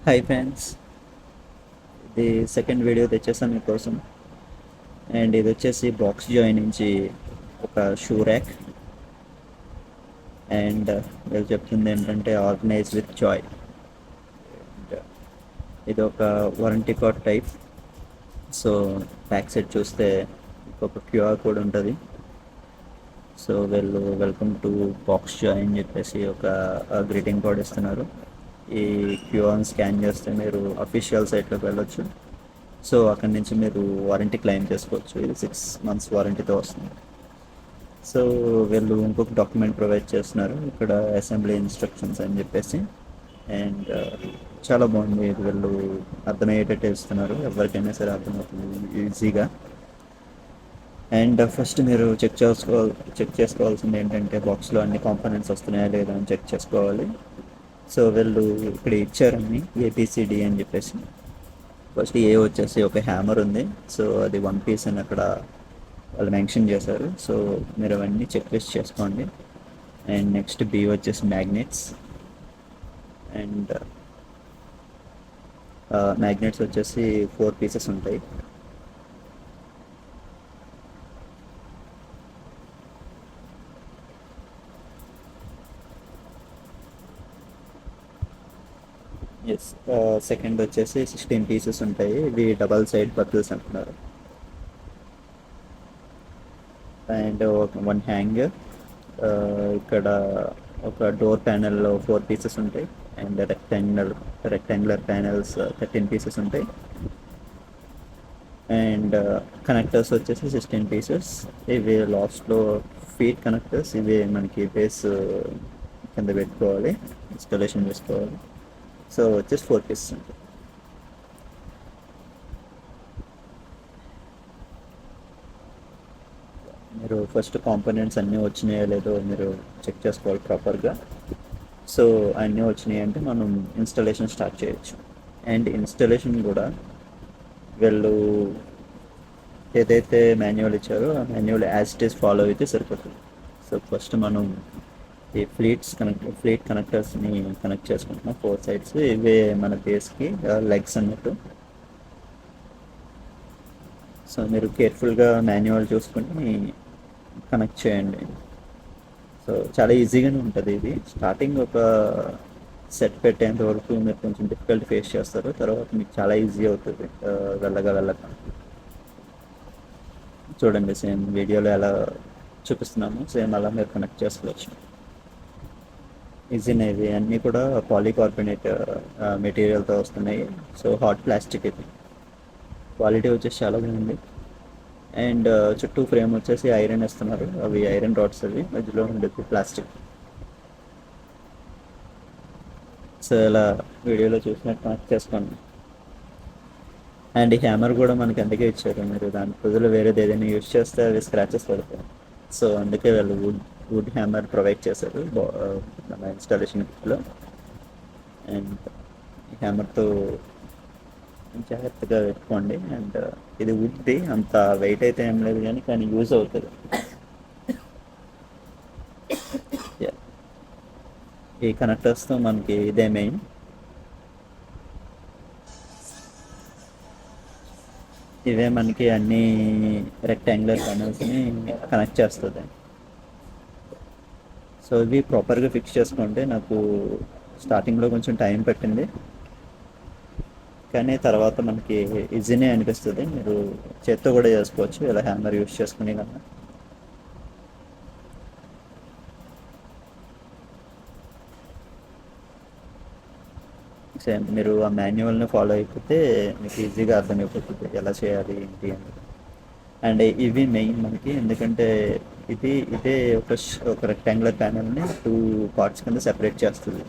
Hi friends, ఇది second video తెచ్చేసాను మీకోసం. And ఇది వచ్చేసి బాక్స్ జాయ్ నుంచి ఒక షూ ర్యాక్. అండ్ వీళ్ళు చెప్తుంది ఏంటంటే ఆర్గనైజ్ విత్ జాయ్. ఇది ఒక warranty card type. So back side చూస్తే ఒక క్యూఆర్ కోడ్ ఉంటుంది. సో వీళ్ళు వెల్కమ్ టు బాక్స్ జాయ్ అని చెప్పేసి ఒక గ్రీటింగ్ కార్డ్ ఇస్తున్నారు. ఈ క్యూఆర్ని స్కాన్ చేస్తే మీరు అఫీషియల్ సైట్లోకి వెళ్ళొచ్చు. సో అక్కడి నుంచి మీరు వారంటీ క్లెయిమ్ చేసుకోవచ్చు. ఇది 6 months వారంటీతో వస్తుంది. సో వీళ్ళు ఇంకొక డాక్యుమెంట్ ప్రొవైడ్ చేస్తున్నారు ఇక్కడ, అసెంబ్లీ ఇన్స్ట్రక్షన్స్ అని చెప్పేసి. అండ్ చాలా బాగుంది. ఇది వీళ్ళు అర్థమయ్యేటట్టు ఇస్తున్నారు, ఎవరికైనా సరే అర్థమవుతుంది ఈజీగా. అండ్ ఫస్ట్ మీరు చెక్ చేసుకోవాల్సింది ఏంటంటే బాక్స్లో అన్ని కాంపోనెంట్స్ వస్తున్నాయా లేదా అని చెక్ చేసుకోవాలి. సో వీళ్ళు ఇక్కడ ఇచ్చారని ఏబిసిడి అని చెప్పేసి. ఫస్ట్ ఏ వచ్చేసి ఒక హ్యామర్ ఉంది. సో అది 1 piece అని అక్కడ వాళ్ళు మెన్షన్ చేశారు. సో మీరు అవన్నీ చెక్ లిస్ట్ చేసుకోండి. అండ్ నెక్స్ట్ బి వచ్చేసి మ్యాగ్నెట్స్. అండ్ మ్యాగ్నెట్స్ వచ్చేసి 4 pieces ఉంటాయి. ఎస్. సెకండ్ వచ్చేసి 16 pieces ఉంటాయి. ఇవి డబల్ సైడ్ బకిల్స్ అంటున్నారు. And 1 hanger. ఇక్కడ ఒక డోర్ ప్యానెల్లో 4 pieces ఉంటాయి. అండ్ రెక్టాంగులర్ ప్యానెల్స్ 13 pieces ఉంటాయి. అండ్ కనెక్టర్స్ వచ్చేసి 16 pieces. ఇవి లాస్ట్లో ఫీట్ కనెక్టర్స్. ఇవి మనకి బేస్ కింద పెట్టుకోవాలి, ఇన్స్టాలేషన్ చేసుకోవాలి. సో వచ్చేసి 4 pieces ఉంటాయి. మీరు ఫస్ట్ కాంపోనెంట్స్ అన్నీ వచ్చినాయో లేదో మీరు చెక్ చేసుకోవాలి ప్రాపర్గా. సో అన్నీ వచ్చినాయి అంటే మనం ఇన్స్టాలేషన్ స్టార్ట్ చేయొచ్చు. అండ్ ఇన్స్టాలేషన్ కూడా వీళ్ళు ఏదైతే మాన్యువల్ ఇచ్చారో ఆ manual as it is follow అయితే సరిపోతుంది. సో ఫస్ట్ మనం ఈ ఫ్లీట్ కనెక్టర్స్ని కనెక్ట్ చేసుకుంటున్నాం 4 sides. ఇవే మన బేస్కి లెగ్స్ అన్నట్టు. సో మీరు కేర్ఫుల్గా మాన్యువల్ చూసుకొని కనెక్ట్ చేయండి. సో చాలా ఈజీగానే ఉంటుంది. ఇది స్టార్టింగ్ ఒక సెట్ పెట్టేంత వరకు మీరు కొంచెం డిఫికల్ట్ ఫేస్ చేస్తారు, తర్వాత మీకు చాలా ఈజీ అవుతుంది వెళ్ళగా. చూడండి, సేమ్ వీడియోలో ఎలా చూపిస్తున్నాము సేమ్ అలా మీరు కనెక్ట్ చేసుకోవచ్చు. ఈజీనే. ఇవి అన్నీ కూడా పాలీకార్బోనేట్ మెటీరియల్తో వస్తున్నాయి. So hot plastic. ఇది క్వాలిటీ వచ్చేసి చాలా బాగుంది. అండ్ చుట్టూ ఫ్రేమ్ వచ్చేసి ఐరన్ ఇస్తున్నారు. అవి ఐరన్ రాడ్స్, అవి మధ్యలో ఉండేది ప్లాస్టిక్. సో ఇలా వీడియోలో చూసినట్టు కనెక్ట్ చేసుకోండి. అండ్ ఈ హ్యామర్ కూడా మనకి అందుకే ఇచ్చారు, మీరు దాని బదులు వేరేది ఏదైనా యూజ్ చేస్తే అవి స్క్రాచెస్ పడతాయి. సో అందుకే వాళ్ళు వుడ్ హ్యామర్ ప్రొవైడ్ చేశారు మన ఇన్స్టాలేషన్ కిట్లో. అండ్ ఈ హ్యామర్తో జాగ్రత్తగా పెట్టుకోండి. అండ్ ఇది వుడ్ది, అంత వెయిట్ అయితే ఏం లేదు కానీ యూజ్ అవుతుంది. ఈ కనెక్టర్స్తో మనకి ఇదే మెయిన్. ఇవే మనకి అన్ని రెక్టాంగులర్ ప్యానల్స్ని కనెక్ట్ చేస్తుంది. సో ఇవి ప్రాపర్గా ఫిక్స్ చేసుకుంటే నాకు స్టార్టింగ్లో కొంచెం టైం పట్టింది, కానీ తర్వాత మనకి ఈజీనే అనిపిస్తుంది. మీరు చేత్తో కూడా చేసుకోవచ్చు ఇలా హ్యామర్ యూస్ చేసుకుని కన్నా. సేమ్ మీరు ఆ మాన్యువల్ని ఫాలో అయిపోతే మీకు ఈజీగా అర్థమైపోతుంది ఎలా చేయాలి ఏంటి అని. అండ్ ఇవి మెయిన్ మనకి, ఎందుకంటే ఇదే ఒక రెక్టాంగులర్ ప్యానల్ని 2 parts కింద సెపరేట్ చేస్తుంది.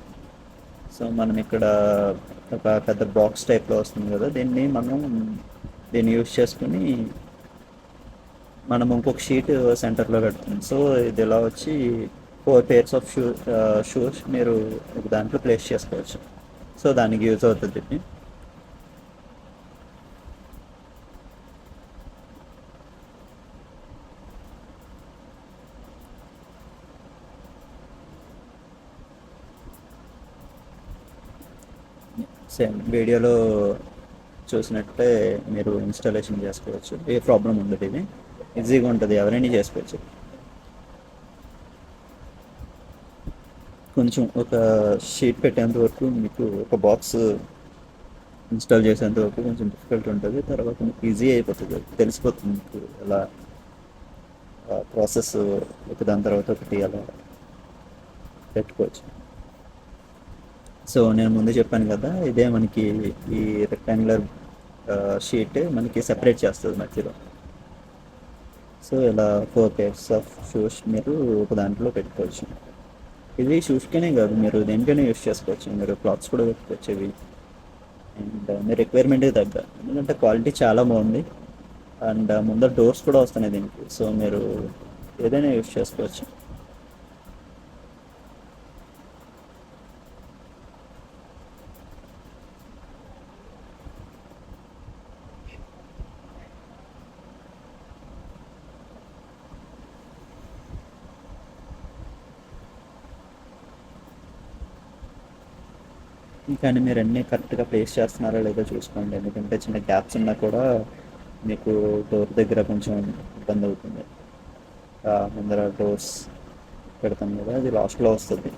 సో మనం ఇక్కడ ఒక పెద్ద బాక్స్ టైప్లో వస్తుంది కదా, దీన్ని యూస్ చేసుకుని మనం ఇంకొక షీట్ సెంటర్లో పెడుతుంది. సో ఇది ఇలా వచ్చి 4 pairs ఆఫ్ షూస్ మీరు ఒక దాంట్లో ప్లేస్ చేసుకోవచ్చు. సో దానికి యూజ్ అవుతుంది ఇది. సేమ్ వీడియోలో చూసినట్టే మీరు ఇన్స్టాలేషన్ చేసుకోవచ్చు, ఏ ప్రాబ్లం ఉండదు. ఇది ఈజీగా ఉంటుంది, ఎవరైనా చేసుకోవచ్చు. కొంచెం ఒక షీట్ పెట్టేంత వరకు మీకు ఒక బాక్స్ ఇన్స్టాల్ చేసేంత వరకు కొంచెం డిఫికల్ట్ ఉంటుంది. తర్వాత మీకు ఈజీ అయిపోతుంది, తెలిసిపోతుంది మీకు ఎలా ప్రాసెస్ ఒక దాని తర్వాత ఒకటి అలా పెట్టుకోవచ్చు. సో నేను ముందు చెప్పాను కదా, ఇదే మనకి ఈ రెక్టాంగులర్ షీట్ మనకి సెపరేట్ చేస్తుంది మధ్యలో. సో ఇలా 4 pairs ఆఫ్ షూస్ మీరు ఒక దాంట్లో పెట్టుకోవచ్చు. ఇది షూస్కేనే కాదు, మీరు దేనికైనా యూస్ చేసుకోవచ్చు. మీరు క్లాత్స్ కూడా పెట్టుకోవచ్చు ఇవి. అండ్ మీ రిక్వైర్మెంట్కి తగ్గ, ఎందుకంటే క్వాలిటీ చాలా బాగుంది. అండ్ ముందర డోర్స్ కూడా వస్తున్నాయి దీనికి, సో మీరు ఏదైనా యూస్ చేసుకోవచ్చు. కానీ మీరు అన్నీ కరెక్ట్గా ప్లేస్ చేస్తున్నారో లేదో చూసుకోండి, ఎందుకంటే చిన్న గ్యాప్స్ ఉన్నా కూడా మీకు డోర్ దగ్గర కొంచెం ఇబ్బంది అవుతుంది. ముందర డోర్స్ పెడతాం కదా, అది లాస్ట్లో వస్తుంది.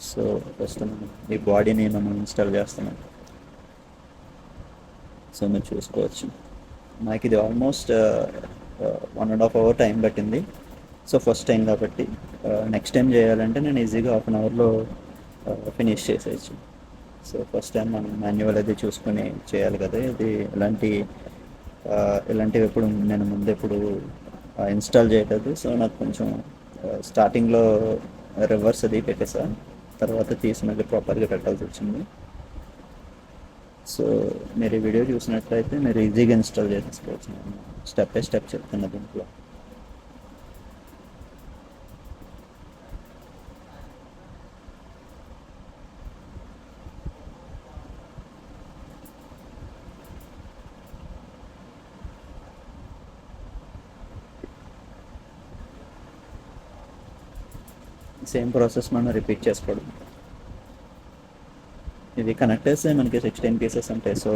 సో ఫస్ట్ మనం ఈ బాడీని మనం ఇన్స్టాల్ చేస్తున్నాం. సో మీరు చూసుకోవచ్చు, నాకు ఇది ఆల్మోస్ట్ 1.5 hour టైం పట్టింది. సో ఫస్ట్ టైం కాబట్టి నెక్స్ట్ టైం చేయాలంటే నేను ఈజీగా 1/2 hourలో ఫినిష్ చేసేయచ్చు. సో ఫస్ట్ టైం మనం మాన్యువల్ అది చూసుకొని చేయాలి కదా. ఇది ఇలాంటివి ఎప్పుడు నేను ముందు ఎప్పుడు ఇన్స్టాల్ చేయలేదు. సో నాకు కొంచెం స్టార్టింగ్లో రివర్స్ అది పెట్టేసా, తర్వాత తీసి మళ్ళీ ప్రాపర్గా పెట్టాల్సి వచ్చింది. సో మీరు ఈ వీడియో చూసినట్లయితే మీరు ఈజీగా ఇన్స్టాల్ చేసేసుకోవచ్చు. నేను స్టెప్ బై స్టెప్ చెప్తున్నా దీంట్లో. సేమ్ ప్రాసెస్ మనం రిపీట్ చేసుకోవడం. ఇది కనెక్టర్స్ మనకి 16 pieces ఉంటాయి. సో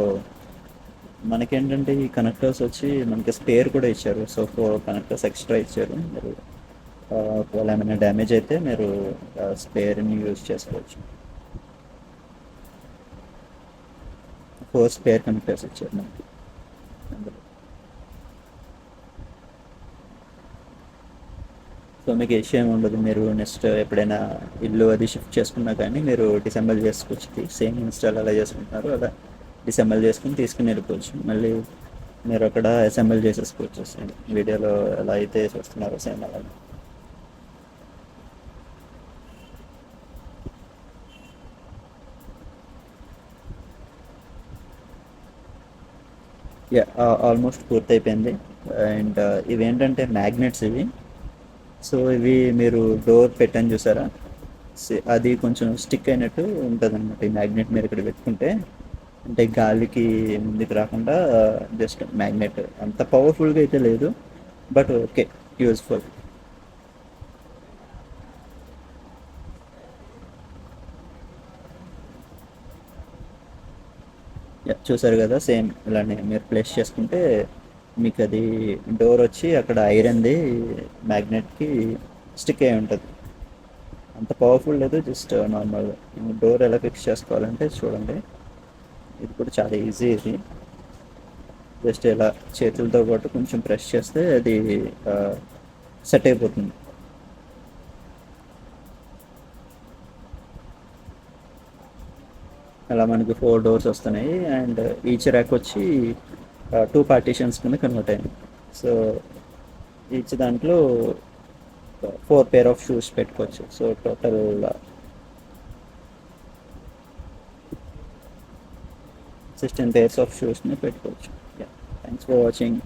మనకేంటంటే ఈ కనెక్టర్స్ వచ్చి మనకి స్పేర్ కూడా ఇచ్చారు. సో 4 కనెక్టర్స్ ఎక్స్ట్రా ఇచ్చారు. మీరు ఒకవేళ ఏమైనా డ్యామేజ్ అయితే మీరు స్పేర్ని యూజ్ చేసుకోవచ్చు. 4 స్పేర్ కనెక్టర్స్ ఇచ్చారు మనకి అందులో. సో మీకు విషయం ఉండదు, మీరు నెక్స్ట్ ఎప్పుడైనా ఇల్లు అది షిఫ్ట్ చేసుకున్నా కానీ మీరు డిసెంబల్ చేసుకోవచ్చు. సేమ్ ఇన్స్టాల్ అలా చేసుకుంటున్నారు, అలా డిసెంబల్ చేసుకుని తీసుకుని వెళ్ళిపోవచ్చు. మళ్ళీ మీరు అక్కడ అసెంబుల్ చేసేసుకోవచ్చు. సేమ్ వీడియోలో ఎలా అయితే చూస్తున్నారో సేమ్ అలా. యా, ఆల్మోస్ట్ పూర్తయిపోయింది. అండ్ ఇవేంటంటే మ్యాగ్నెట్స్ ఇవి. సో ఇవి మీరు డోర్ పెట్టని చూసారా, అది కొంచెం స్టిక్ అయినట్టు ఉంటుంది అనమాట. ఈ మ్యాగ్నెట్ మీరు ఇక్కడ పెట్టుకుంటే, అంటే గాలికి ముందుకు రాకుండా జస్ట్ మ్యాగ్నెట్. అంత పవర్ఫుల్గా అయితే లేదు, బట్ ఓకే, యూజ్ఫుల్. చూసారు కదా, సేమ్ ఇలానే మీరు ప్లేస్ చేసుకుంటే మీకు అది డోర్ వచ్చి అక్కడ ఐరన్ది మ్యాగ్నెట్కి స్టిక్ అయి ఉంటుంది. అంత పవర్ఫుల్ లేదు, జస్ట్ నార్మల్. డోర్ ఎలా ఫిక్స్ చేసుకోవాలంటే చూడండి, ఇది కూడా చాలా ఈజీ. ఇది జస్ట్ ఇలా చేతులతో పాటు కొంచెం ప్రెస్ చేస్తే అది సెట్ అయిపోతుంది. అలా మనకి 4 డోర్స్ వస్తున్నాయి. అండ్ ఈచ్ ర్యాక్ వచ్చి 2 పార్టీషన్స్ కింద కన్వర్ట్ అయింది. సో ఈచ్ దాంట్లో 4 pair ఆఫ్ షూస్ పెట్టుకోవచ్చు. సో టోటల్ 16 pairs ఆఫ్ షూస్ని పెట్టుకోవచ్చు. Thanks for watching.